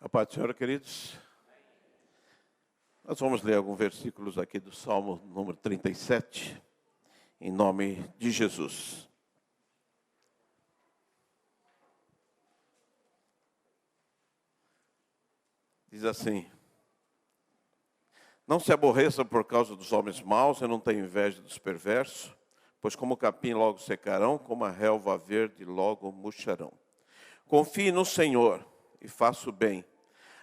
A paz do Senhor, queridos. Nós vamos ler alguns versículos aqui do Salmo número 37, em nome de Jesus. Diz assim: não se aborreça por causa dos homens maus, e não tenha inveja dos perversos, pois como o capim logo secarão, como a relva verde logo murcharão. Confie no Senhor e faça o bem.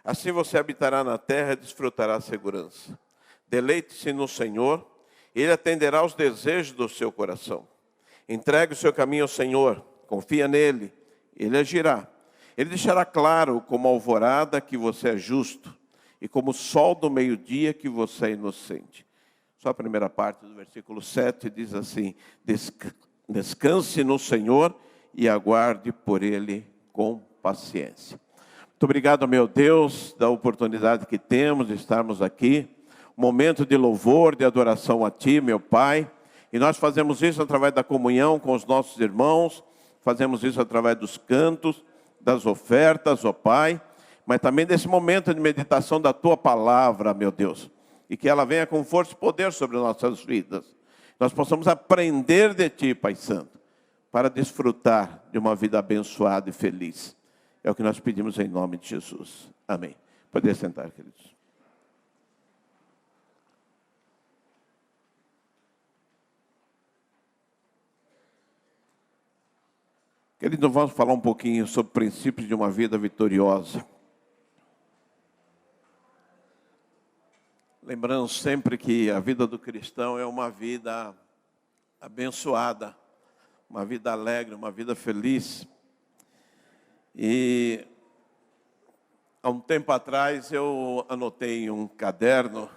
Assim você habitará na terra e desfrutará a segurança. Deleite-se no Senhor, Ele atenderá aos desejos do seu coração. Entregue o seu caminho ao Senhor, confia nele, Ele agirá. Ele deixará claro como a alvorada que você é justo, e como o sol do meio-dia que você é inocente. Só a primeira parte do versículo 7 diz assim: descanse no Senhor e aguarde por Ele com paciência. Muito obrigado, meu Deus, da oportunidade que temos de estarmos aqui. Um momento de louvor, de adoração a Ti, meu Pai. E nós fazemos isso através da comunhão com os nossos irmãos. Fazemos isso através dos cantos, das ofertas, ó Pai. Mas também desse momento de meditação da Tua palavra, meu Deus. E que ela venha com força e poder sobre nossas vidas. Nós possamos aprender de Ti, Pai Santo, para desfrutar de uma vida abençoada e feliz. É o que nós pedimos em nome de Jesus. Amém. Pode sentar, queridos. Queridos, vamos falar um pouquinho sobre princípios de uma vida vitoriosa. Lembrando sempre que a vida do cristão é uma vida abençoada, uma vida alegre, uma vida feliz. E há um tempo atrás eu anotei em um caderno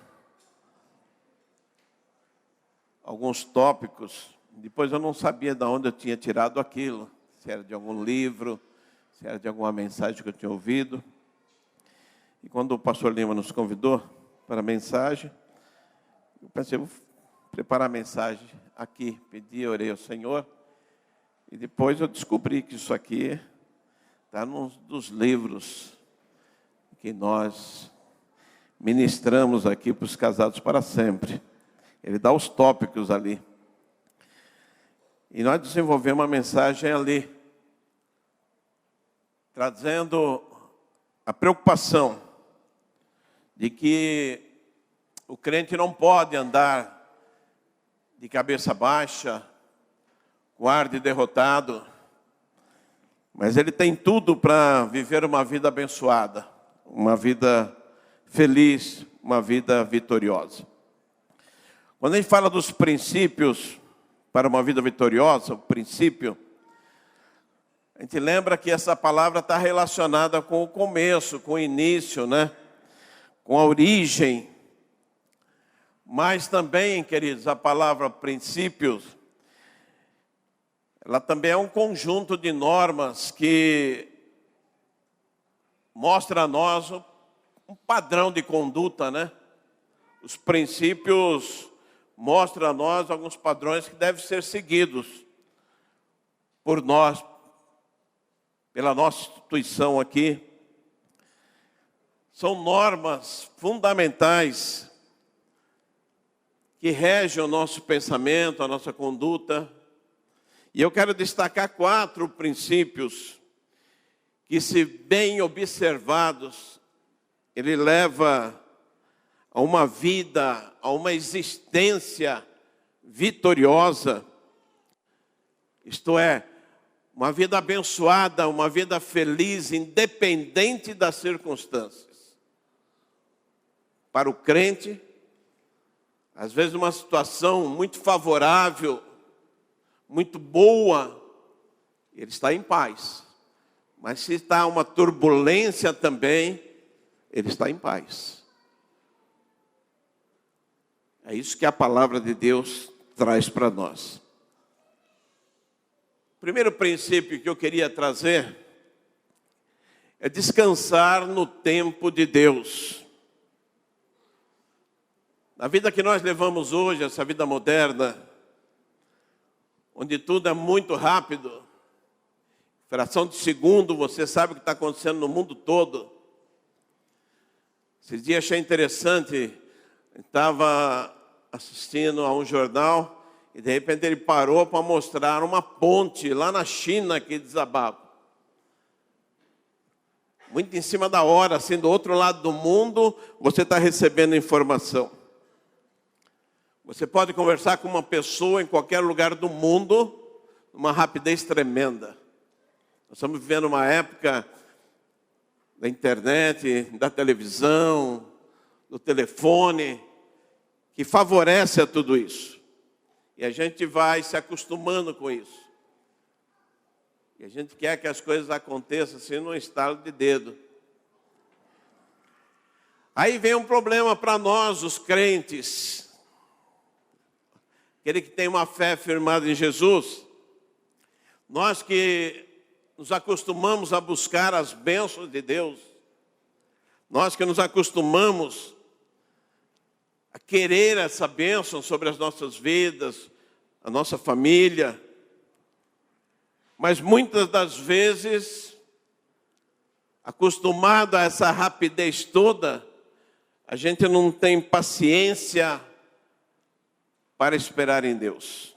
alguns tópicos. Depois eu não sabia de onde eu tinha tirado aquilo, se era de algum livro, se era de alguma mensagem que eu tinha ouvido. E quando o pastor Lima nos convidou para a mensagem, eu pensei, vou preparar a mensagem aqui. Pedi, orei ao Senhor. E depois eu descobri que isso aqui está num dos livros que nós ministramos aqui para os casados para sempre. Ele dá os tópicos ali. E nós desenvolvemos uma mensagem ali, trazendo a preocupação de que o crente não pode andar de cabeça baixa, com ar de derrotado, mas ele tem tudo para viver uma vida abençoada, uma vida feliz, uma vida vitoriosa. Quando a gente fala dos princípios para uma vida vitoriosa, o princípio, a gente lembra que essa palavra está relacionada com o começo, com o início, né? Com a origem. Mas também, queridos, a palavra princípios, ela também é um conjunto de normas que mostra a nós um padrão de conduta, né? Os princípios mostram a nós alguns padrões que devem ser seguidos por nós, pela nossa instituição aqui. São normas fundamentais que regem o nosso pensamento, a nossa conduta. E eu quero destacar 4 princípios que, se bem observados, ele leva a uma vida, a uma existência vitoriosa. Isto é, uma vida abençoada, uma vida feliz, independente das circunstâncias. Para o crente, às vezes uma situação muito favorável, muito boa, ele está em paz. Mas se está uma turbulência também, ele está em paz. É isso que a palavra de Deus traz para nós. O primeiro princípio que eu queria trazer é descansar no tempo de Deus. Na vida que nós levamos hoje, essa vida moderna, onde tudo é muito rápido, fração de segundo, você sabe o que está acontecendo no mundo todo. Esses dias achei interessante, estava assistindo a um jornal e de repente ele parou para mostrar uma ponte lá na China que desabava. Muito em cima da hora, assim, do outro lado do mundo, você está recebendo informação. Você pode conversar com uma pessoa em qualquer lugar do mundo, numa rapidez tremenda. Nós estamos vivendo uma época da internet, da televisão, do telefone, que favorece a tudo isso. E a gente vai se acostumando com isso. E a gente quer que as coisas aconteçam assim num estalo de dedo. Aí vem um problema para nós, os crentes. Aquele que tem uma fé firmada em Jesus. Nós que nos acostumamos a buscar as bênçãos de Deus. Nós que nos acostumamos a querer essa bênção sobre as nossas vidas, a nossa família. Mas muitas das vezes, acostumado a essa rapidez toda, a gente não tem paciência para esperar em Deus.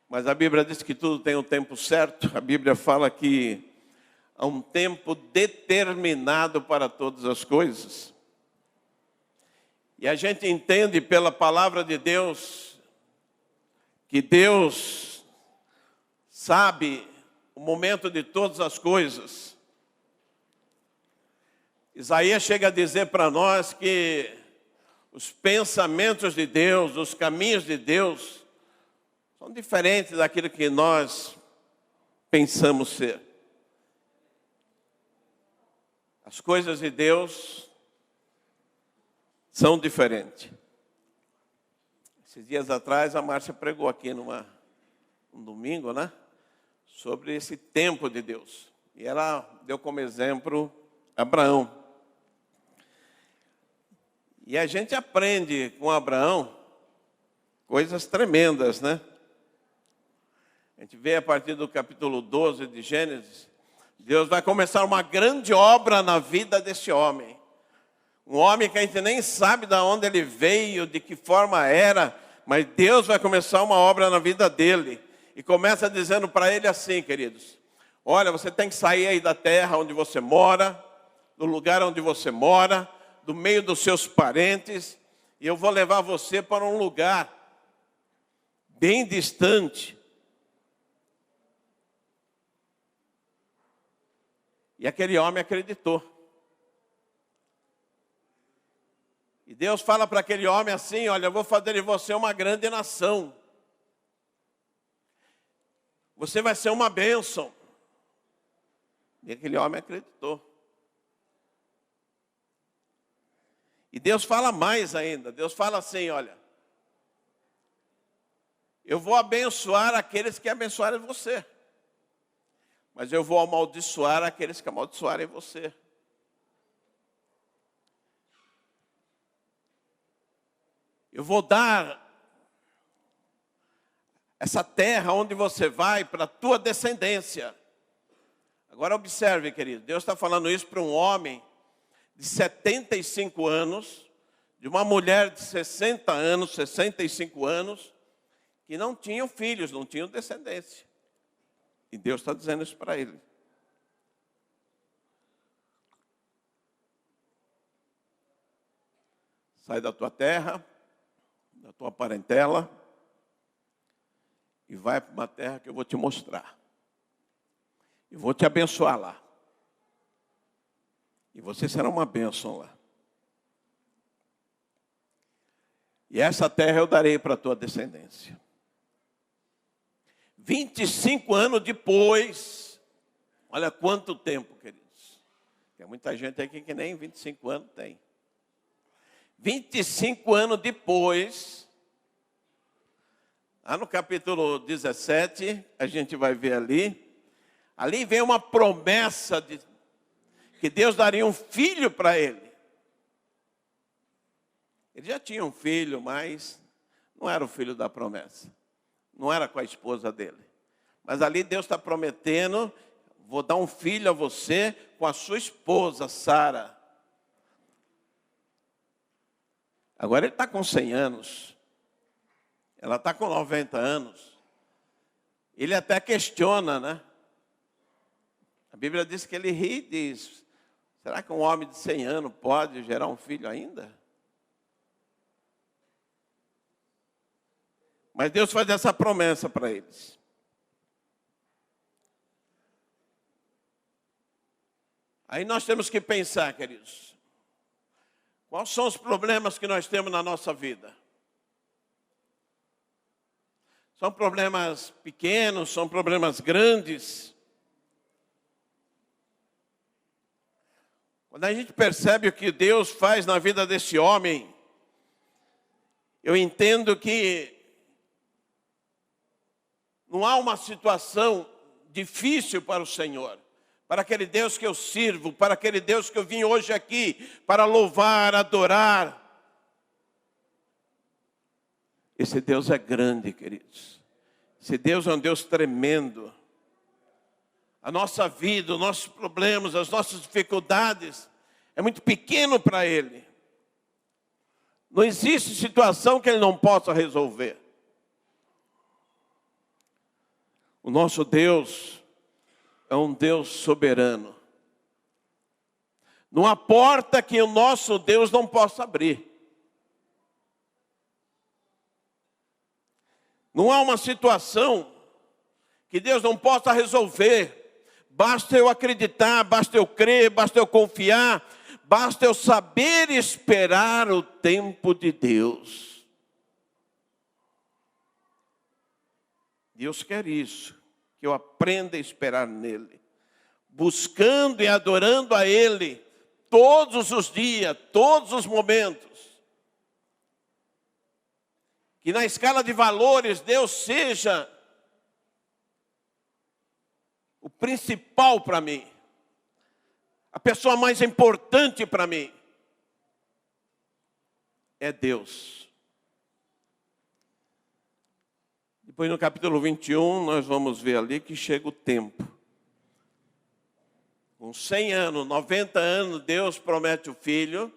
Mas a Bíblia diz que tudo tem um tempo certo. A Bíblia fala que há um tempo determinado para todas as coisas. E a gente entende pela palavra de Deus que Deus sabe o momento de todas as coisas. Isaías chega a dizer para nós que os pensamentos de Deus, os caminhos de Deus, são diferentes daquilo que nós pensamos ser. As coisas de Deus são diferentes. Esses dias atrás a Márcia pregou aqui um domingo, né? Sobre esse tempo de Deus. E ela deu como exemplo Abraão. E a gente aprende com Abraão coisas tremendas, né? A gente vê a partir do capítulo 12 de Gênesis, Deus vai começar uma grande obra na vida desse homem. Um homem que a gente nem sabe de onde ele veio, de que forma era, mas Deus vai começar uma obra na vida dele. E começa dizendo para ele assim, queridos: olha, você tem que sair aí da terra onde você mora, do lugar onde você mora, do meio dos seus parentes, e eu vou levar você para um lugar bem distante. E aquele homem acreditou. E Deus fala para aquele homem assim: olha, eu vou fazer de você uma grande nação. Você vai ser uma bênção. E aquele homem acreditou. E Deus fala mais ainda. Deus fala assim: olha, eu vou abençoar aqueles que abençoarem você, mas eu vou amaldiçoar aqueles que amaldiçoarem você. Eu vou dar essa terra onde você vai para a tua descendência. Agora observe, querido, Deus está falando isso para um homem de 75 anos, de uma mulher de 60 anos, 65 anos, que não tinham filhos, não tinham descendência. E Deus está dizendo isso para ele. Sai da tua terra, da tua parentela, e vai para uma terra que eu vou te mostrar. E vou te abençoar lá. E você será uma bênção lá. E essa terra eu darei para a tua descendência. 25 anos depois, olha quanto tempo, queridos. Tem muita gente aqui que nem 25 anos tem. 25 anos depois, lá no capítulo 17, a gente vai ver ali vem uma promessa de que Deus daria um filho para ele. Ele já tinha um filho, mas não era o filho da promessa. Não era com a esposa dele. Mas ali Deus está prometendo: vou dar um filho a você com a sua esposa, Sara. Agora ele está com 100 anos. Ela está com 90 anos. Ele até questiona, né? A Bíblia diz que ele ri e diz: será que um homem de 100 anos pode gerar um filho ainda? Mas Deus faz essa promessa para eles. Aí nós temos que pensar, queridos, quais são os problemas que nós temos na nossa vida? São problemas pequenos, são problemas grandes. Quando a gente percebe o que Deus faz na vida desse homem, eu entendo que não há uma situação difícil para o Senhor, para aquele Deus que eu sirvo, para aquele Deus que eu vim hoje aqui para louvar, adorar. Esse Deus é grande, queridos. Esse Deus é um Deus tremendo. A nossa vida, os nossos problemas, as nossas dificuldades, é muito pequeno para Ele. Não existe situação que Ele não possa resolver. O nosso Deus é um Deus soberano. Não há porta que o nosso Deus não possa abrir. Não há uma situação que Deus não possa resolver. Basta eu acreditar, basta eu crer, basta eu confiar, basta eu saber esperar o tempo de Deus. Deus quer isso, que eu aprenda a esperar nele, buscando e adorando a Ele todos os dias, todos os momentos. Que na escala de valores Deus seja o principal para mim, a pessoa mais importante para mim é Deus. Depois no capítulo 21 nós vamos ver ali que chega o tempo. Com 100 anos, 90 anos, Deus promete o filho,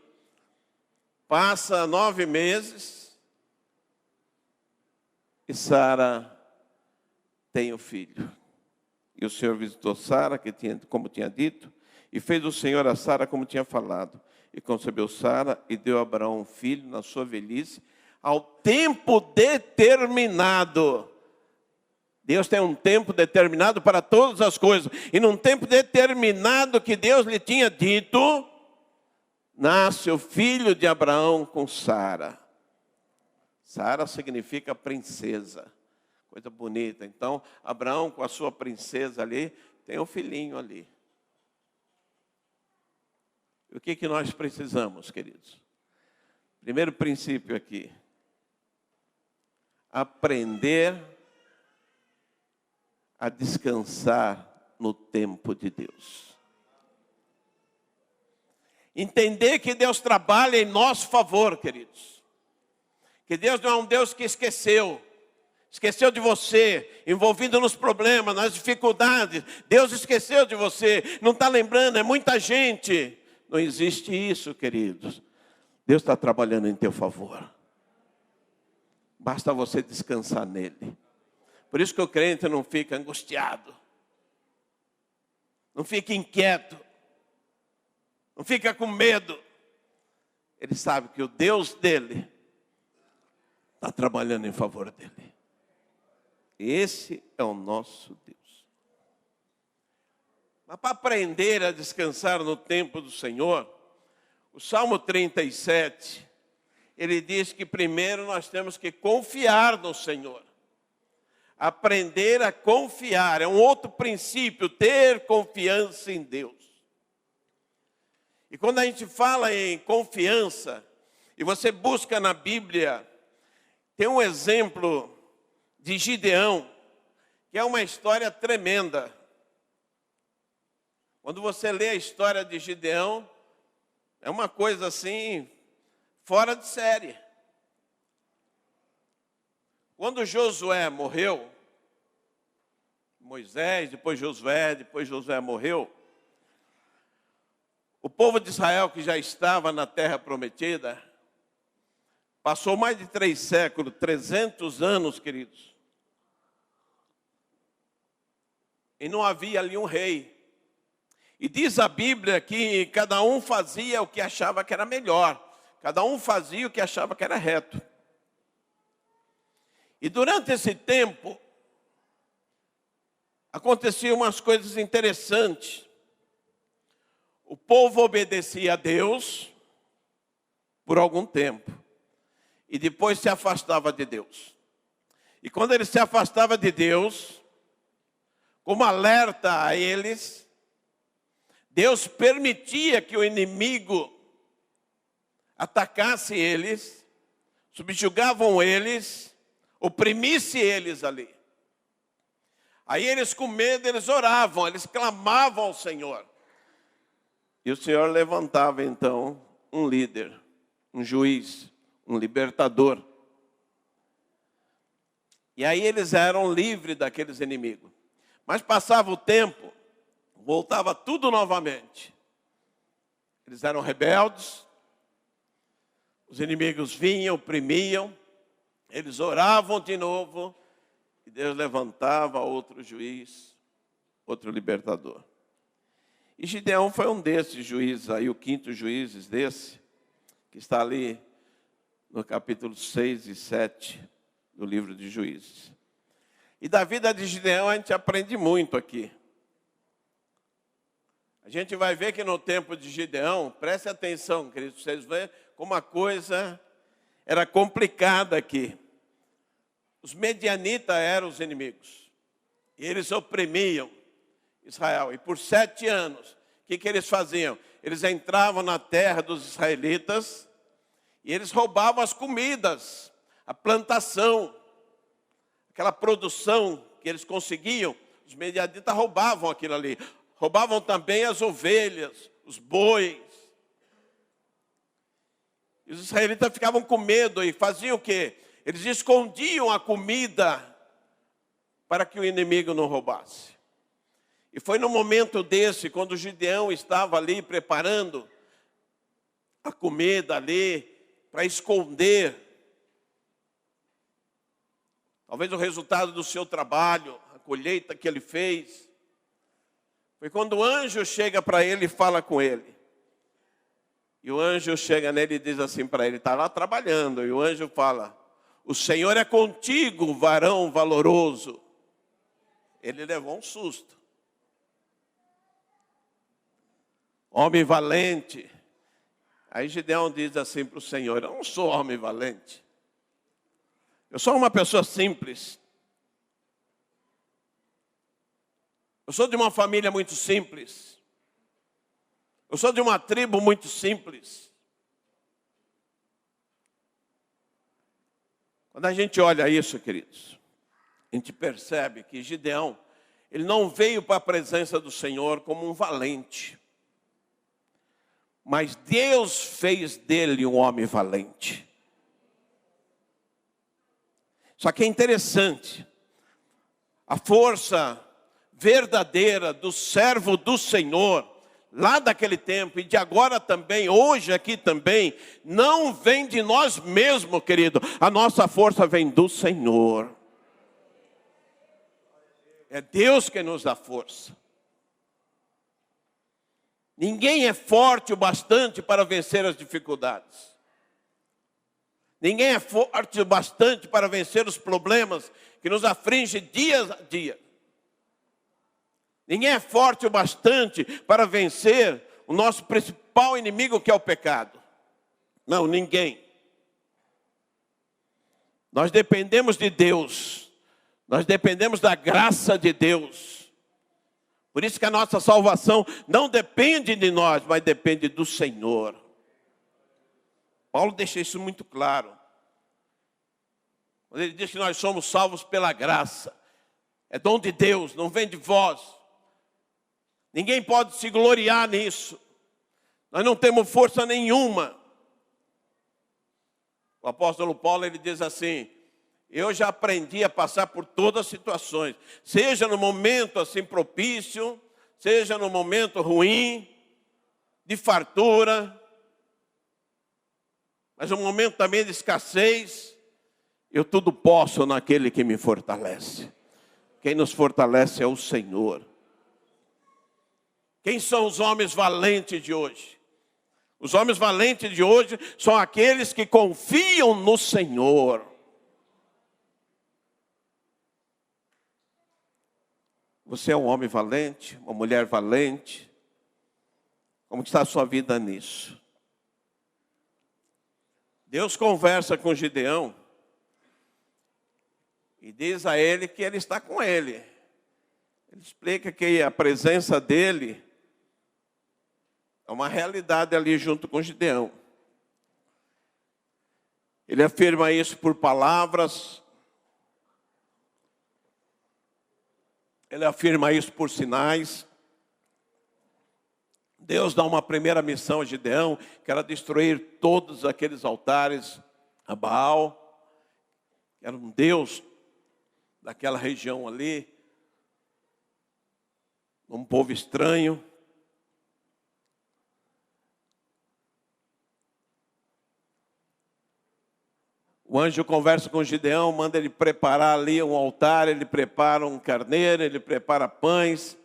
passa 9 meses, e Sara tem o filho. E o Senhor visitou Sara, como tinha dito, e fez o Senhor a Sara como tinha falado. E concebeu Sara e deu a Abraão um filho na sua velhice, ao tempo determinado. Deus tem um tempo determinado para todas as coisas. E num tempo determinado que Deus lhe tinha dito, nasce o filho de Abraão com Sara. Sara significa princesa, coisa bonita. Então, Abraão com a sua princesa ali, tem um filhinho ali. E o que nós precisamos, queridos? Primeiro princípio aqui, aprender a descansar no tempo de Deus. Entender que Deus trabalha em nosso favor, queridos. Que Deus não é um Deus que esqueceu de você, envolvido nos problemas, nas dificuldades. Deus esqueceu de você, não está lembrando, é muita gente. Não existe isso, queridos. Deus está trabalhando em teu favor. Basta você descansar nele. Por isso que o crente não fica angustiado, não fica inquieto, não fica com medo. Ele sabe que o Deus dele está trabalhando em favor dele. Esse é o nosso Deus. Mas para aprender a descansar no tempo do Senhor, o Salmo 37, ele diz que primeiro nós temos que confiar no Senhor. Aprender a confiar, é um outro princípio, ter confiança em Deus. E quando a gente fala em confiança, e você busca na Bíblia, tem um exemplo de Gideão, que é uma história tremenda. Quando você lê a história de Gideão, é uma coisa assim, fora de série. Quando Josué morreu, Moisés, depois Josué morreu. O povo de Israel, que já estava na terra prometida, passou mais de 3 séculos, 300 anos, queridos. E não havia ali um rei. E diz a Bíblia que cada um fazia o que achava que era melhor. Cada um fazia o que achava que era reto. E durante esse tempo, aconteciam umas coisas interessantes. O povo obedecia a Deus por algum tempo. E depois se afastava de Deus. E quando ele se afastava de Deus, como alerta a eles, Deus permitia que o inimigo atacasse eles, subjugavam eles, oprimisse eles ali. Aí eles com medo, eles oravam, eles clamavam ao Senhor. E o Senhor levantava então um líder, um juiz, um libertador. E aí eles eram livres daqueles inimigos. Mas passava o tempo, voltava tudo novamente. Eles eram rebeldes, os inimigos vinham, oprimiam, eles oravam de novo, e Deus levantava outro juiz, outro libertador. E Gideão foi um desses juízes aí, o 5º juízes desse, que está ali no capítulo 6 e 7 do livro de Juízes. E da vida de Gideão a gente aprende muito aqui. A gente vai ver que no tempo de Gideão, preste atenção, queridos, vocês veem como a coisa era complicada aqui. Os medianitas eram os inimigos. E eles oprimiam Israel. E por 7 anos, o que eles faziam? Eles entravam na terra dos israelitas e eles roubavam as comidas, a plantação, aquela produção que eles conseguiam. Os medianitas roubavam aquilo ali. Roubavam também as ovelhas, os bois. E os israelitas ficavam com medo e faziam o quê? Eles escondiam a comida para que o inimigo não roubasse. E foi no momento desse, quando Gideão estava ali preparando a comida ali para esconder, talvez o resultado do seu trabalho, a colheita que ele fez, foi quando o anjo chega para ele e fala com ele. E o anjo chega nele e diz assim para ele, está lá trabalhando, e o anjo fala, o Senhor é contigo, varão valoroso. Ele levou um susto. Homem valente. Aí Gideão diz assim para o Senhor, eu não sou homem valente. Eu sou uma pessoa simples. Eu sou de uma família muito simples. Eu sou de uma tribo muito simples. Quando a gente olha isso, queridos, a gente percebe que Gideão, ele não veio para a presença do Senhor como um valente. Mas Deus fez dele um homem valente. Só que é interessante, a força verdadeira do servo do Senhor, lá daquele tempo e de agora também, hoje aqui também, não vem de nós mesmos, querido. A nossa força vem do Senhor. É Deus que nos dá força. Ninguém é forte o bastante para vencer as dificuldades. Ninguém é forte o bastante para vencer os problemas que nos afligem dia a dia. Ninguém é forte o bastante para vencer o nosso principal inimigo, que é o pecado. Não, ninguém. Nós dependemos de Deus. Nós dependemos da graça de Deus. Por isso que a nossa salvação não depende de nós, mas depende do Senhor. Paulo deixa isso muito claro. Quando ele diz que nós somos salvos pela graça. É dom de Deus, não vem de vós. Ninguém pode se gloriar nisso. Nós não temos força nenhuma. O apóstolo Paulo, ele diz assim, Eu já aprendi a passar por todas as situações, seja no momento assim propício, seja no momento ruim, de fartura, mas um momento também de escassez. Eu tudo posso naquele que me fortalece. Quem nos fortalece é o Senhor. Quem são os homens valentes de hoje? Os homens valentes de hoje são aqueles que confiam no Senhor. Você é um homem valente, uma mulher valente? Como está a sua vida nisso? Deus conversa com Gideão e diz a ele que ele está com ele. Ele explica que a presença dele é uma realidade ali junto com Gideão. Ele afirma isso por palavras. Ele afirma isso por sinais. Deus dá uma primeira missão a Gideão, que era destruir todos aqueles altares a Baal. Era um deus daquela região ali, um povo estranho. O anjo conversa com Gideão, manda ele preparar ali um altar, ele prepara um carneiro, ele prepara pães.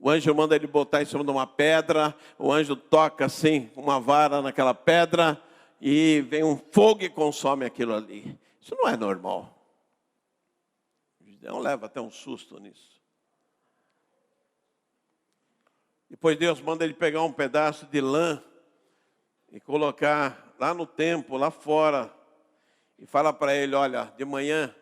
O anjo manda ele botar em cima de uma pedra, o anjo toca assim, uma vara naquela pedra, e vem um fogo e consome aquilo ali. Isso não é normal. Gideão leva até um susto nisso. Depois Deus manda ele pegar um pedaço de lã e colocar lá no templo, lá fora, e fala para ele, olha, de manhã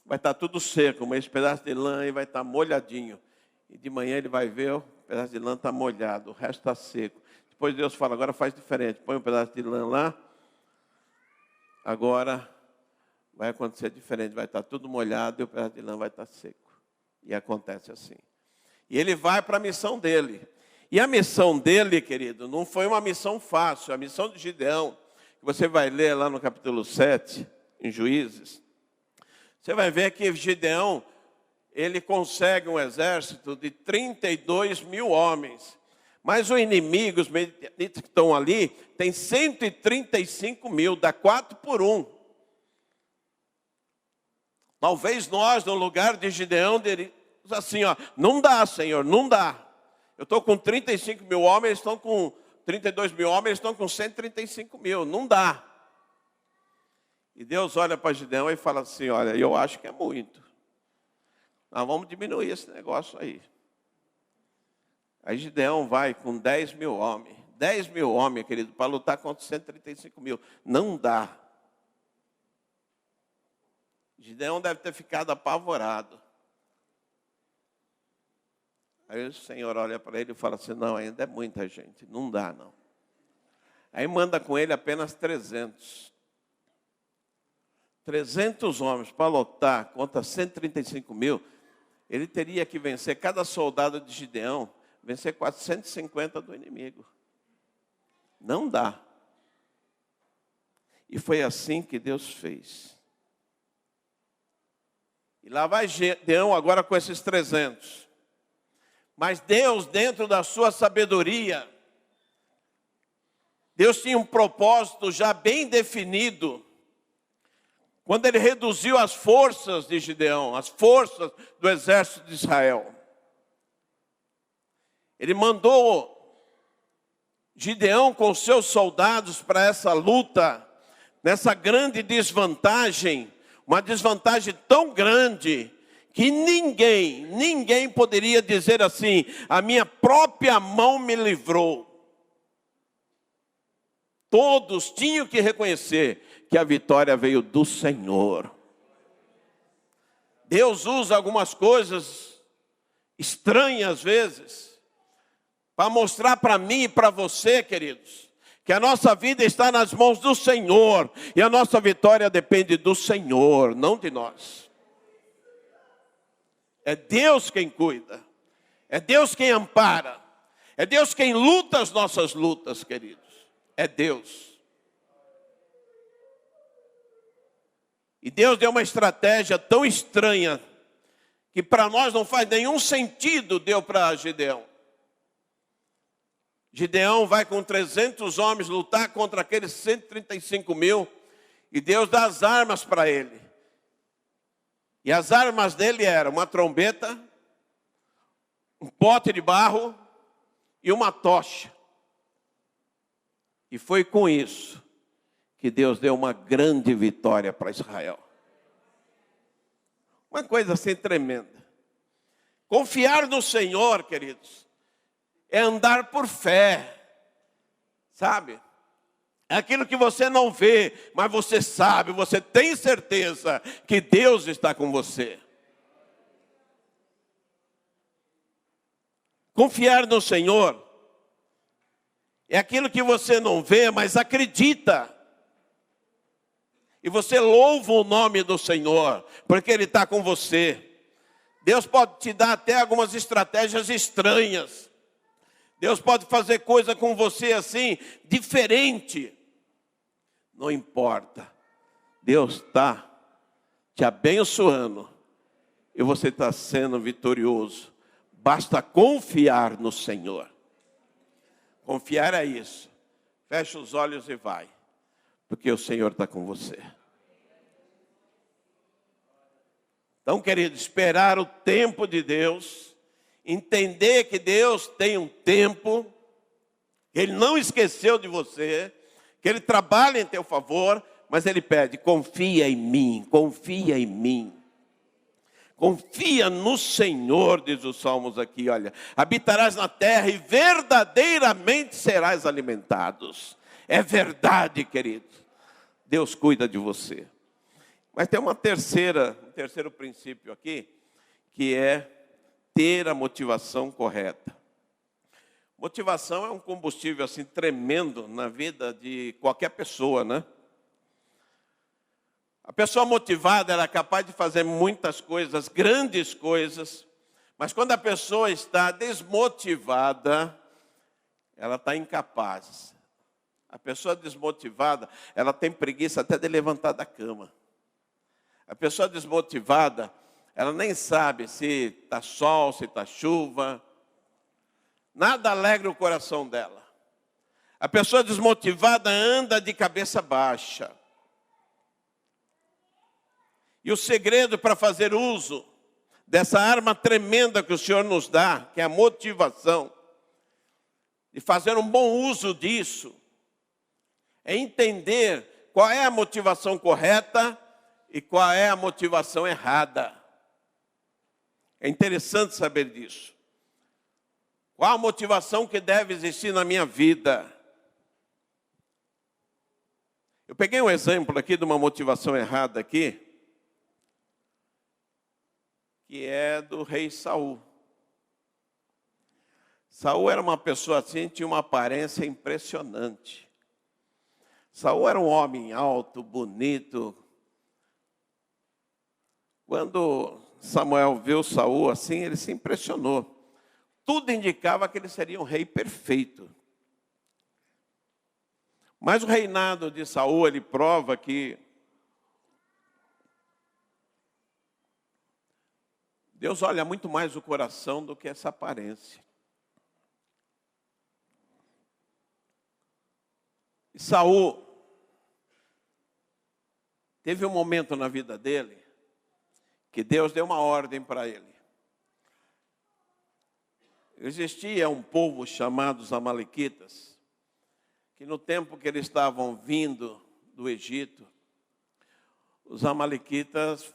vai estar tudo seco, mas esse pedaço de lã aí vai estar molhadinho. E de manhã ele vai ver, o pedaço de lã está molhado, o resto está seco. Depois Deus fala, agora faz diferente, põe um pedaço de lã lá, agora vai acontecer diferente, vai estar tudo molhado e o pedaço de lã vai estar seco. E acontece assim. E ele vai para a missão dele. E a missão dele, querido, não foi uma missão fácil. A missão de Gideão, que você vai ler lá no capítulo 7, em Juízes, você vai ver que Gideão, ele consegue um exército de 32 mil homens. Mas os inimigos, os medianitas que estão ali, tem 135 mil, dá 4 por 1. Talvez nós, no lugar de Gideão, diríamos assim, ó, não dá, Senhor, não dá. Eu estou com 35 mil homens, eles estão com 32 mil homens, eles estão com 135 mil, não dá. E Deus olha para Gideão e fala assim, olha, eu acho que é muito. Nós vamos diminuir esse negócio aí. Aí Gideão vai com 10 mil homens. 10 mil homens, querido, para lutar contra 135 mil. Não dá. Gideão deve ter ficado apavorado. Aí o Senhor olha para ele e fala assim, não, ainda é muita gente, não dá não. Aí manda com ele apenas 300. 300 homens para lutar contra 135 mil, ele teria que vencer, cada soldado de Gideão, vencer 450 do inimigo. Não dá. E foi assim que Deus fez. E lá vai Gideão agora com esses 300. Mas Deus, dentro da sua sabedoria, Deus tinha um propósito já bem definido. Quando ele reduziu as forças de Gideão, as forças do exército de Israel. Ele mandou Gideão com seus soldados para essa luta, nessa grande desvantagem, uma desvantagem tão grande, que ninguém poderia dizer assim, a minha própria mão me livrou. Todos tinham que reconhecer que a vitória veio do Senhor. Deus usa algumas coisas estranhas às vezes, para mostrar para mim e para você, queridos, que a nossa vida está nas mãos do Senhor, e a nossa vitória depende do Senhor, não de nós. É Deus quem cuida, é Deus quem ampara, é Deus quem luta as nossas lutas, queridos, é Deus. E Deus deu uma estratégia tão estranha que para nós não faz nenhum sentido, deu para Gideão. Gideão vai com 300 homens lutar contra aqueles 135 mil e Deus dá as armas para ele. E as armas dele eram uma trombeta, um pote de barro e uma tocha. E foi com isso que Deus deu uma grande vitória para Israel. Uma coisa assim tremenda. Confiar no Senhor, queridos, é andar por fé, sabe? É aquilo que você não vê, mas você sabe, você tem certeza que Deus está com você. Confiar no Senhor é aquilo que você não vê, mas acredita. E você louva o nome do Senhor, porque Ele está com você. Deus pode te dar até algumas estratégias estranhas. Deus pode fazer coisa com você assim, diferente. Não importa. Deus está te abençoando. E você está sendo vitorioso. Basta confiar no Senhor. Confiar é isso. Fecha os olhos e vai. Porque o Senhor está com você. Então, querido, esperar o tempo de Deus, entender que Deus tem um tempo, que Ele não esqueceu de você, que Ele trabalha em teu favor, mas Ele pede, confia em mim, confia em mim. Confia no Senhor, diz os Salmos aqui, olha. Habitarás na terra e verdadeiramente serás alimentados. É verdade, querido. Deus cuida de você. Mas tem um terceiro princípio aqui, que é ter a motivação correta. Motivação é um combustível assim tremendo na vida de qualquer pessoa, né? A pessoa motivada, ela é capaz de fazer muitas coisas, grandes coisas, mas quando a pessoa está desmotivada, ela está incapaz. A pessoa desmotivada, ela tem preguiça até de levantar da cama. A pessoa desmotivada, ela nem sabe se está sol, se está chuva. Nada alegra o coração dela. A pessoa desmotivada anda de cabeça baixa. E o segredo para fazer uso dessa arma tremenda que o Senhor nos dá, que é a motivação, e fazer um bom uso disso, é entender qual é a motivação correta e qual é a motivação errada. É interessante saber disso. Qual a motivação que deve existir na minha vida? Eu peguei um exemplo aqui de uma motivação errada aqui, que é do rei Saul. Saul era uma pessoa assim, tinha uma aparência impressionante. Saul era um homem alto, bonito. Quando Samuel viu Saul assim, ele se impressionou. Tudo indicava que ele seria um rei perfeito. Mas o reinado de Saul, ele prova que Deus olha muito mais o coração do que essa aparência. E Saul teve um momento na vida dele que Deus deu uma ordem para ele. Existia um povo chamado os Amalequitas, que no tempo que eles estavam vindo do Egito, os Amalequitas,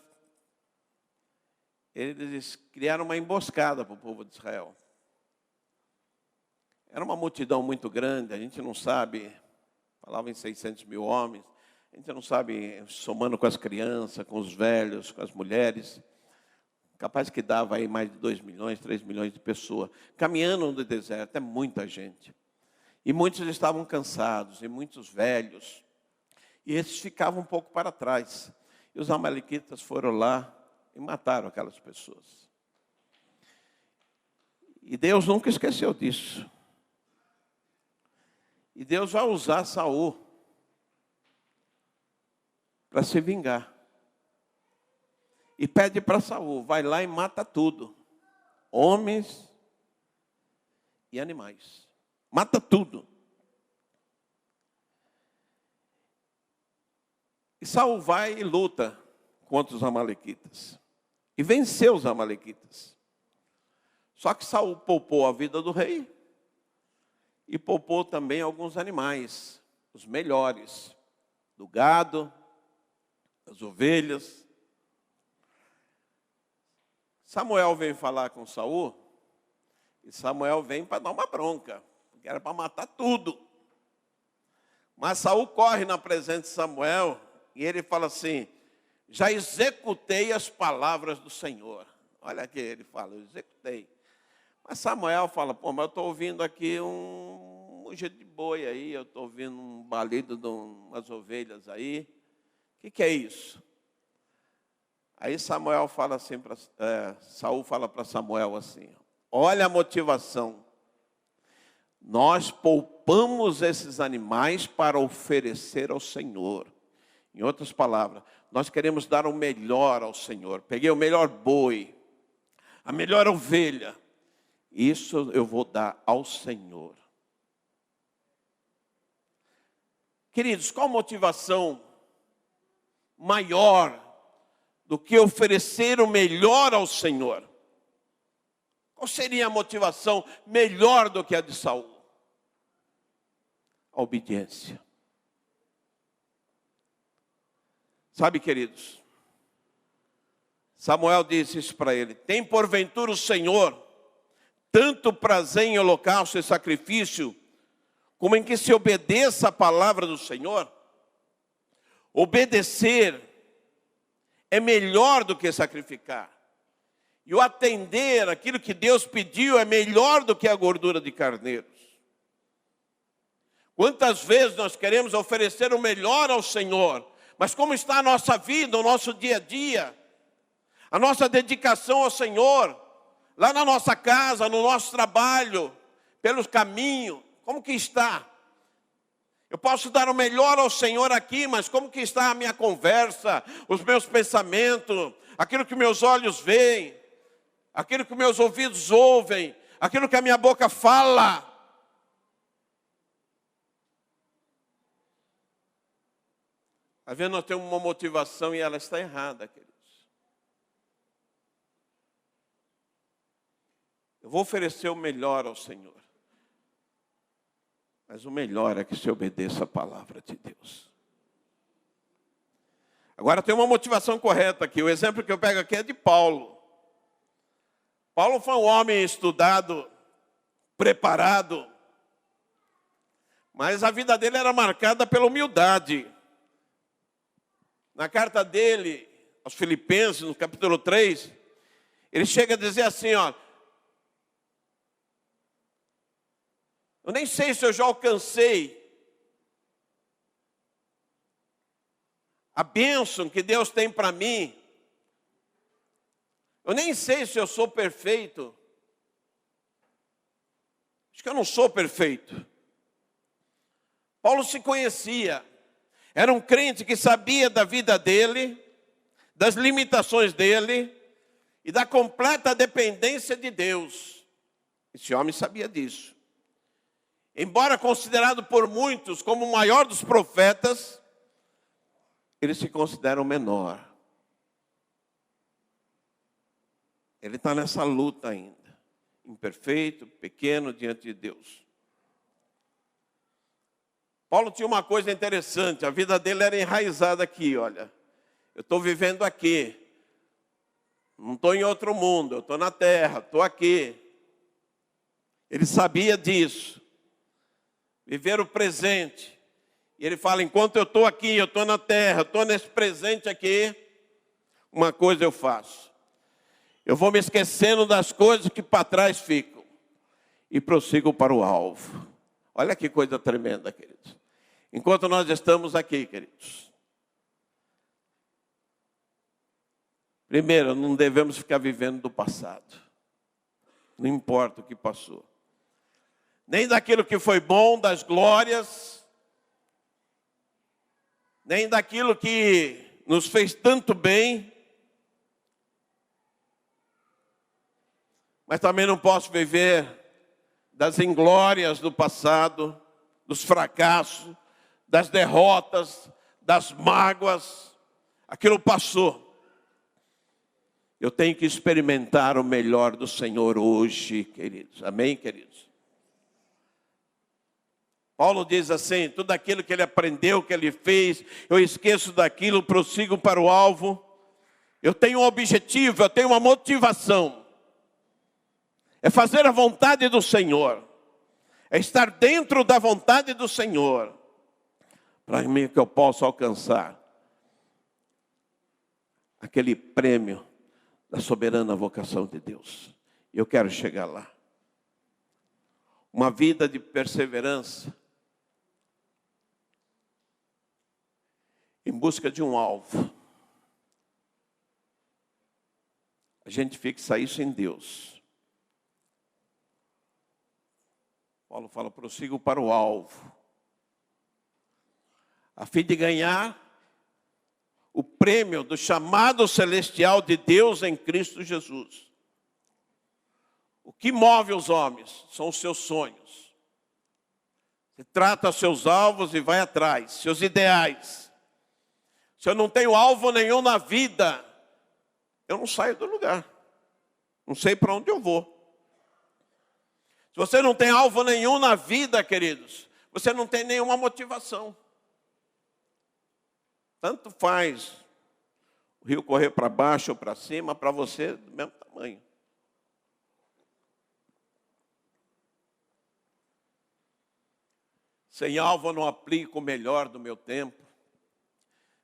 eles criaram uma emboscada para o povo de Israel. Era uma multidão muito grande, a gente não sabe, falavam em 600 mil homens, a gente não sabe, somando com as crianças, com os velhos, com as mulheres, capaz que dava aí mais de 2 milhões, 3 milhões de pessoas, caminhando no deserto, é muita gente. E muitos estavam cansados, e muitos velhos, e esses ficavam um pouco para trás. E os amalequitas foram lá e mataram aquelas pessoas. E Deus nunca esqueceu disso. E Deus vai usar Saul para se vingar. e pede para Saul, vai lá e mata tudo. Homens e animais. Mata tudo. E Saul vai e luta contra os amalequitas. E venceu os amalequitas. Só que Saul poupou a vida do rei e poupou também alguns animais, os melhores, do gado, das ovelhas. Samuel vem falar com Saul, e Samuel vem para dar uma bronca, porque era para matar tudo. Mas Saul corre na presença de Samuel, e ele fala assim, já executei as palavras do Senhor. Olha aqui, ele fala, eu executei. Mas Samuel fala, pô, mas eu estou ouvindo aqui um mugido de boi aí, eu estou ouvindo um balido de umas ovelhas aí. O que é isso? Aí Samuel fala assim, Saul fala para Samuel assim, olha a motivação. Nós poupamos esses animais para oferecer ao Senhor. Em outras palavras, nós queremos dar o melhor ao Senhor. Peguei o melhor boi, a melhor ovelha. Isso eu vou dar ao Senhor. Queridos, qual motivação maior do que oferecer o melhor ao Senhor? Qual seria a motivação melhor do que a de Saul? A obediência. Sabe, queridos, Samuel disse isso para ele, tem porventura o Senhor tanto prazer em holocausto e sacrifício, como em que se obedeça a palavra do Senhor? Obedecer é melhor do que sacrificar. E o atender aquilo que Deus pediu é melhor do que a gordura de carneiros. Quantas vezes nós queremos oferecer o melhor ao Senhor, mas como está a nossa vida, o nosso dia a dia, a nossa dedicação ao Senhor, lá na nossa casa, no nosso trabalho, pelos caminhos, como que está? Eu posso dar o melhor ao Senhor aqui, mas como que está a minha conversa, os meus pensamentos, aquilo que meus olhos veem, aquilo que meus ouvidos ouvem, aquilo que a minha boca fala? Às vezes nós temos uma motivação e ela está errada, queridos. Eu vou oferecer o melhor ao Senhor. Mas o melhor é que se obedeça a palavra de Deus. Agora tem uma motivação correta aqui. O exemplo que eu pego aqui é de Paulo. Paulo foi um homem estudado, preparado. Mas a vida dele era marcada pela humildade. Na carta dele, aos Filipenses, no capítulo 3, ele chega a dizer assim, ó, eu nem sei se eu já alcancei a bênção que Deus tem para mim. Eu nem sei se eu sou perfeito. Acho que eu não sou perfeito. Paulo se conhecia. Era um crente que sabia da vida dele, das limitações dele e da completa dependência de Deus. Esse homem sabia disso. Embora considerado por muitos como o maior dos profetas, ele se considera o menor. Ele está nessa luta ainda, imperfeito, pequeno diante de Deus. Paulo tinha uma coisa interessante, a vida dele era enraizada aqui, olha. Eu estou vivendo aqui, não estou em outro mundo, eu estou na terra, estou aqui. Ele sabia disso. Viver o presente. E ele fala, enquanto eu estou aqui, eu estou na terra, eu estou nesse presente aqui, uma coisa eu faço. Eu vou me esquecendo das coisas que para trás ficam. E prossigo para o alvo. Olha que coisa tremenda, queridos. Enquanto nós estamos aqui, queridos. Primeiro, não devemos ficar vivendo do passado. Não importa o que passou. Nem daquilo que foi bom, das glórias, nem daquilo que nos fez tanto bem, Mas também não posso viver das inglórias do passado, dos fracassos, das derrotas, das mágoas. Aquilo passou. Eu tenho que experimentar o melhor do Senhor hoje, queridos. Amém, queridos? Paulo diz assim: tudo aquilo que ele aprendeu, que ele fez, eu esqueço daquilo, prossigo para o alvo. Eu tenho um objetivo, eu tenho uma motivação. É fazer a vontade do Senhor. É estar dentro da vontade do Senhor. Para mim que eu possa alcançar aquele prêmio da soberana vocação de Deus. Eu quero chegar lá. Uma vida de perseverança em busca de um alvo. A gente fixa isso em Deus. Paulo fala: prossigo para o alvo, a fim de ganhar o prêmio do chamado celestial de Deus em Cristo Jesus. O que move os homens são os seus sonhos. Você trata seus alvos e vai atrás, seus ideais. Se eu não tenho alvo nenhum na vida, eu não saio do lugar. Não sei para onde eu vou. Se você não tem alvo nenhum na vida, queridos, você não tem nenhuma motivação. Tanto faz o rio correr para baixo ou para cima, para você do mesmo tamanho. Sem alvo eu não aplico o melhor do meu tempo.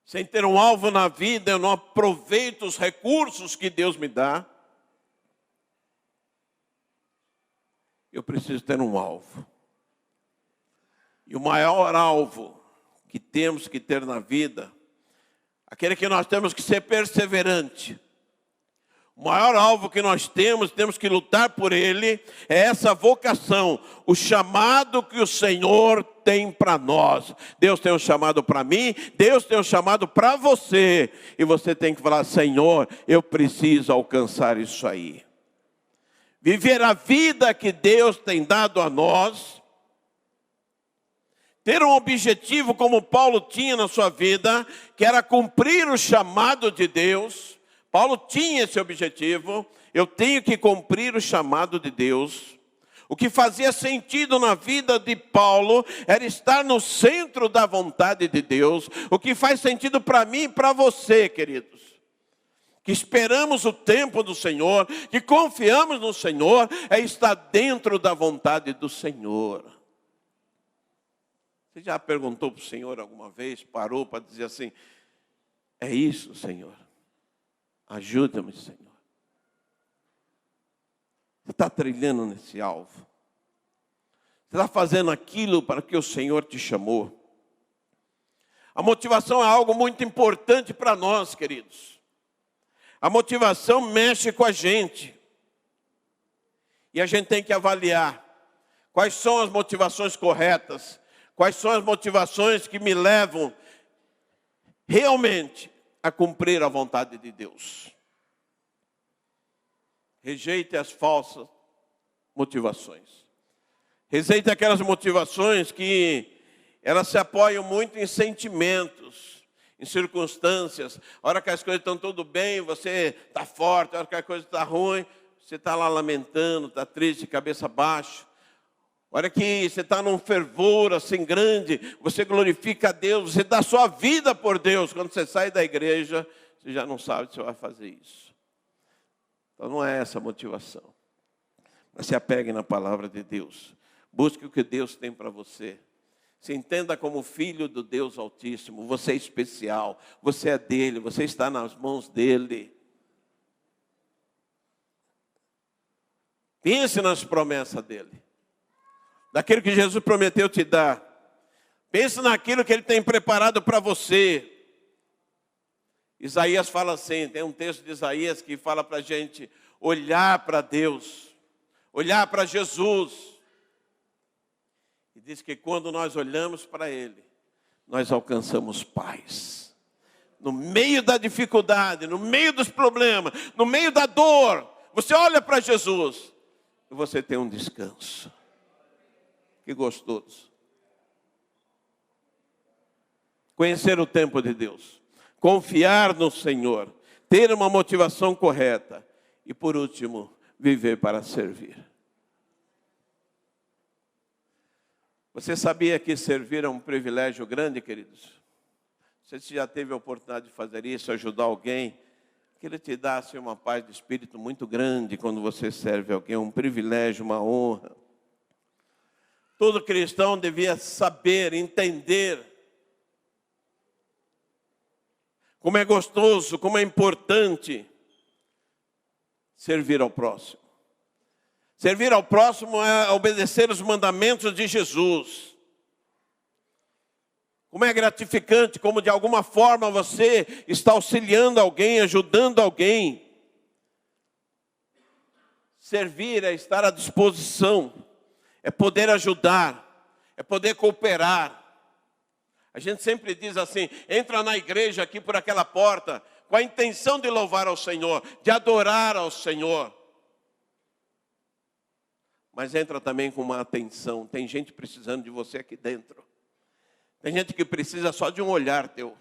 Sem ter um alvo na vida, eu não aproveito os recursos que Deus me dá. Eu preciso ter um alvo. E o maior alvo que temos que ter na vida, aquele que nós temos que ser perseverante. O maior alvo que nós temos que lutar por ele, é essa vocação, o chamado que o Senhor tem para nós. Deus tem um chamado para mim, Deus tem um chamado para você. E você tem que falar: Senhor, eu preciso alcançar isso aí. Viver a vida que Deus tem dado a nós. Ter um objetivo como Paulo tinha na sua vida, que era cumprir o chamado de Deus. Paulo tinha esse objetivo. Eu tenho que cumprir o chamado de Deus. O que fazia sentido na vida de Paulo era estar no centro da vontade de Deus. O que faz sentido para mim e para você, queridos, que esperamos o tempo do Senhor, que confiamos no Senhor, é estar dentro da vontade do Senhor. Você já perguntou para o Senhor alguma vez, parou para dizer assim: é isso, Senhor? Ajuda-me, Senhor. Você está trilhando nesse alvo? Você está fazendo aquilo para que o Senhor te chamou? A motivação é algo muito importante para nós, queridos. A motivação mexe com a gente. E a gente tem que avaliar quais são as motivações corretas, quais são as motivações que me levam realmente a cumprir a vontade de Deus. Rejeite as falsas motivações. Rejeite aquelas motivações que elas se apoiam muito em sentimentos, em circunstâncias. A hora que as coisas estão tudo bem, você está forte. A hora que a coisa está ruim, você está lá lamentando, está triste, cabeça baixa. A hora que você está num fervor assim grande, você glorifica a Deus, você dá sua vida por Deus. Quando você sai da igreja, você já não sabe se você vai fazer isso. Então não é essa a motivação. Mas se apegue na palavra de Deus. Busque o que Deus tem para você. Se entenda como filho do Deus Altíssimo. Você é especial, você é dele, você está nas mãos dele. Pense nas promessas dele. Daquilo que Jesus prometeu te dar. Pense naquilo que ele tem preparado para você. Isaías fala assim, tem um texto de Isaías que fala para a gente olhar para Deus, olhar para Jesus. E diz que quando nós olhamos para ele, nós alcançamos paz. No meio da dificuldade, no meio dos problemas, no meio da dor, você olha para Jesus e você tem um descanso. Que gostoso. Conhecer o tempo de Deus, confiar no Senhor, ter uma motivação correta e, por último, viver para servir. Você sabia que servir é um privilégio grande, queridos? Você já teve a oportunidade de fazer isso, ajudar alguém? Que Ele te dá assim, uma paz de espírito muito grande quando você serve alguém, um privilégio, uma honra. Todo cristão devia saber, entender como é gostoso, como é importante servir ao próximo. Servir ao próximo é obedecer os mandamentos de Jesus. Como é gratificante, como de alguma forma você está auxiliando alguém, ajudando alguém. Servir é estar à disposição, é poder ajudar, é poder cooperar. A gente sempre diz assim, entra na igreja aqui por aquela porta, com a intenção de louvar ao Senhor, de adorar ao Senhor. Mas entra também com uma atenção, tem gente precisando de você aqui dentro. Tem gente que precisa só de um olhar teu.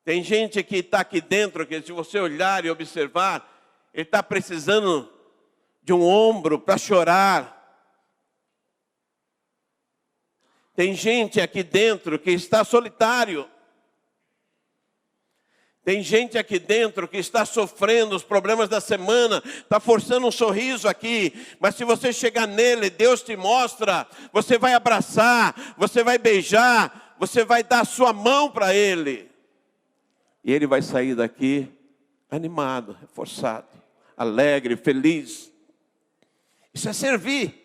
Tem gente que está aqui dentro, que se você olhar e observar, ele está precisando de um ombro para chorar. Tem gente aqui dentro que está solitário. Tem gente aqui dentro que está sofrendo os problemas da semana, está forçando um sorriso aqui, mas se você chegar nele, Deus te mostra, você vai abraçar, você vai beijar, você vai dar a sua mão para ele. E ele vai sair daqui animado, reforçado, alegre, feliz. Isso é servir.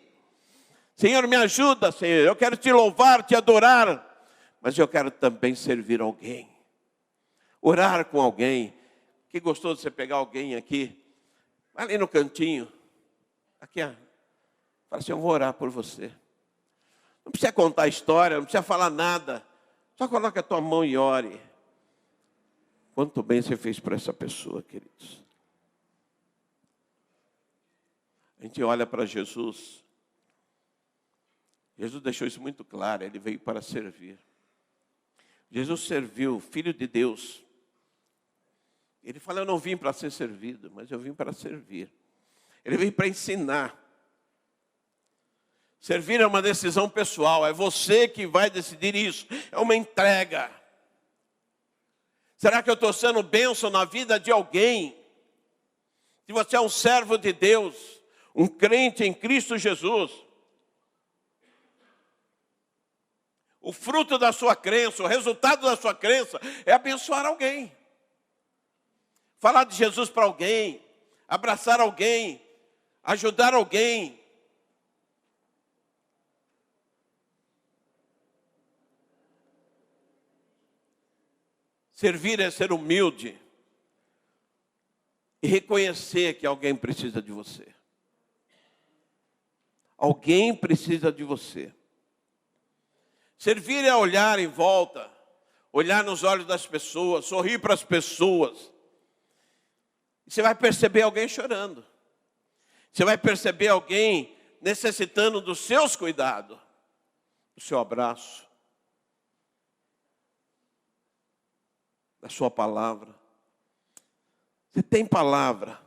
Senhor, me ajuda, Senhor, eu quero te louvar, te adorar, mas eu quero também servir alguém. Orar com alguém. Que gostoso você pegar alguém aqui, vai ali no cantinho, aqui, fala assim, eu vou orar por você. Não precisa contar a história, não precisa falar nada, só coloca a tua mão e ore. Quanto bem você fez para essa pessoa, queridos. A gente olha para Jesus. Jesus deixou isso muito claro, ele veio para servir. Jesus serviu, Filho de Deus. Ele fala, eu não vim para ser servido, mas eu vim para servir. Ele veio para ensinar. Servir é uma decisão pessoal, é você que vai decidir isso, é uma entrega. Será que eu estou sendo bênção na vida de alguém? Se você é um servo de Deus, um crente em Cristo Jesus, o fruto da sua crença, o resultado da sua crença é abençoar alguém. Falar de Jesus para alguém, abraçar alguém, ajudar alguém. Servir é ser humilde e reconhecer que alguém precisa de você. Alguém precisa de você. Servir é olhar em volta, olhar nos olhos das pessoas, sorrir para as pessoas. E você vai perceber alguém chorando. Você vai perceber alguém necessitando dos seus cuidados, do seu abraço, da sua palavra. Você tem palavra.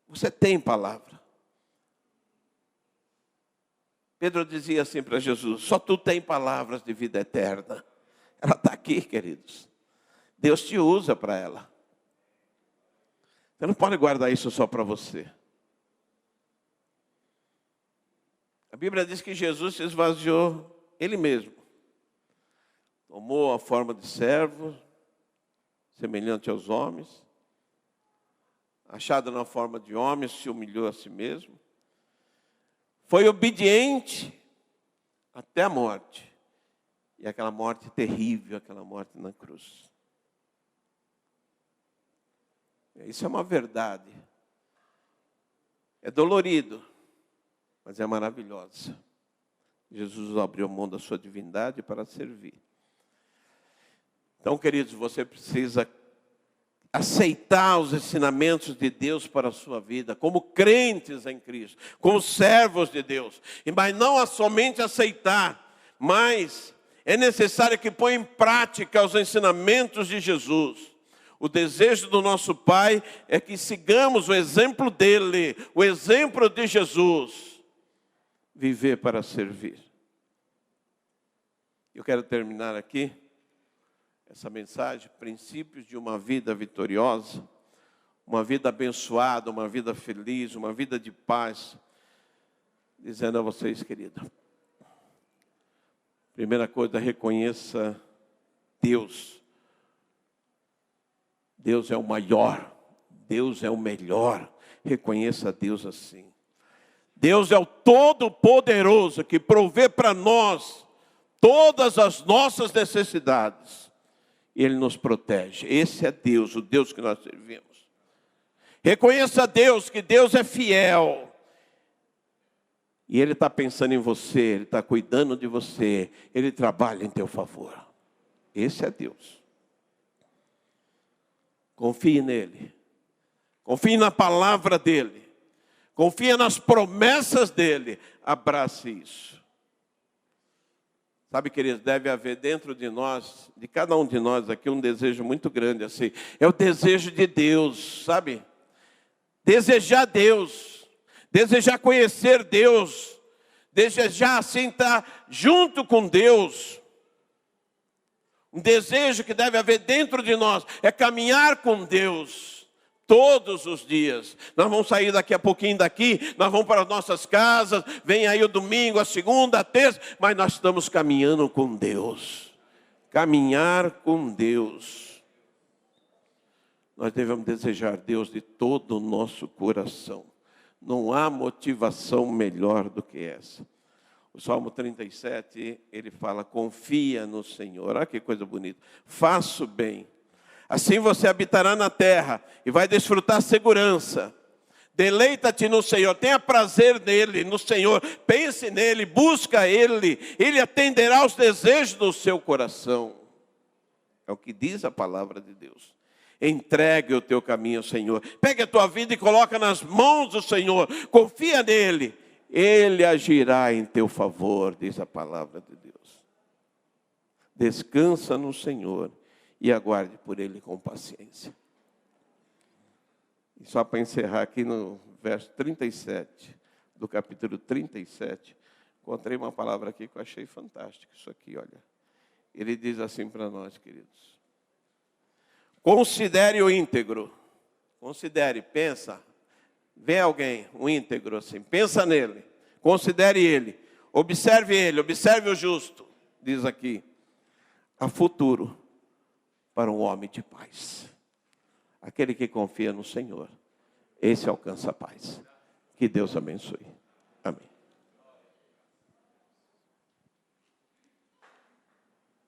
Você tem palavra. Pedro dizia assim para Jesus, só tu tem palavras de vida eterna. Ela está aqui, queridos. Deus te usa para ela. Você não pode guardar isso só para você. A Bíblia diz que Jesus se esvaziou Ele mesmo. Tomou a forma de servo, semelhante aos homens. Achado na forma de homem, se humilhou a si mesmo. Foi obediente até a morte. E aquela morte terrível, aquela morte na cruz. Isso é uma verdade. É dolorido, mas é maravilhoso. Jesus abriu mão da sua divindade para servir. Então, queridos, você precisa aceitar os ensinamentos de Deus para a sua vida, como crentes em Cristo, como servos de Deus. Mas não somente aceitar, mas é necessário que ponha em prática os ensinamentos de Jesus. O desejo do nosso Pai é que sigamos o exemplo dele, o exemplo de Jesus. Viver para servir. Eu quero terminar aqui essa mensagem, princípios de uma vida vitoriosa, uma vida abençoada, uma vida feliz, uma vida de paz, dizendo a vocês, querida, primeira coisa, reconheça Deus. Deus é o maior, Deus é o melhor, reconheça Deus assim. Deus é o Todo-Poderoso que provê para nós todas as nossas necessidades. Ele nos protege. Esse é Deus, o Deus que nós servimos. Reconheça Deus, que Deus é fiel. E Ele está pensando em você, Ele está cuidando de você. Ele trabalha em teu favor. Esse é Deus. Confie nele. Confie na palavra dEle. Confie nas promessas dEle. Abrace isso. Sabe, queridos, deve haver dentro de nós, de cada um de nós aqui, um desejo muito grande, assim. É o desejo de Deus, sabe? Desejar Deus, desejar conhecer Deus, desejar, assim, estar junto com Deus. Um desejo que deve haver dentro de nós é caminhar com Deus. Todos os dias. Nós vamos sair daqui a pouquinho daqui, nós vamos para as nossas casas, vem aí o domingo, a segunda, a terça, mas nós estamos caminhando com Deus. Caminhar com Deus. Nós devemos desejar Deus de todo o nosso coração. Não há motivação melhor do que essa. O Salmo 37, ele fala, confia no Senhor. Olha que coisa bonita. Faça o bem. Assim você habitará na terra e vai desfrutar segurança. Deleita-te no Senhor, tenha prazer nele, no Senhor. Pense nele, busca ele. Ele atenderá aos desejos do seu coração. É o que diz a palavra de Deus. Entregue o teu caminho ao Senhor. Pegue a tua vida e coloca nas mãos do Senhor. Confia nele. Ele agirá em teu favor, diz a palavra de Deus. Descansa no Senhor. E aguarde por ele com paciência. E só para encerrar aqui no verso 37, do capítulo 37, encontrei uma palavra aqui que eu achei fantástica. Isso aqui, olha. Ele diz assim para nós, queridos. Considere o íntegro. Considere, pensa. Vê alguém, um íntegro assim, pensa nele. Considere ele. Observe o justo. Diz aqui. A futuro. Para um homem de paz. Aquele que confia no Senhor, esse alcança a paz. Que Deus abençoe. Amém.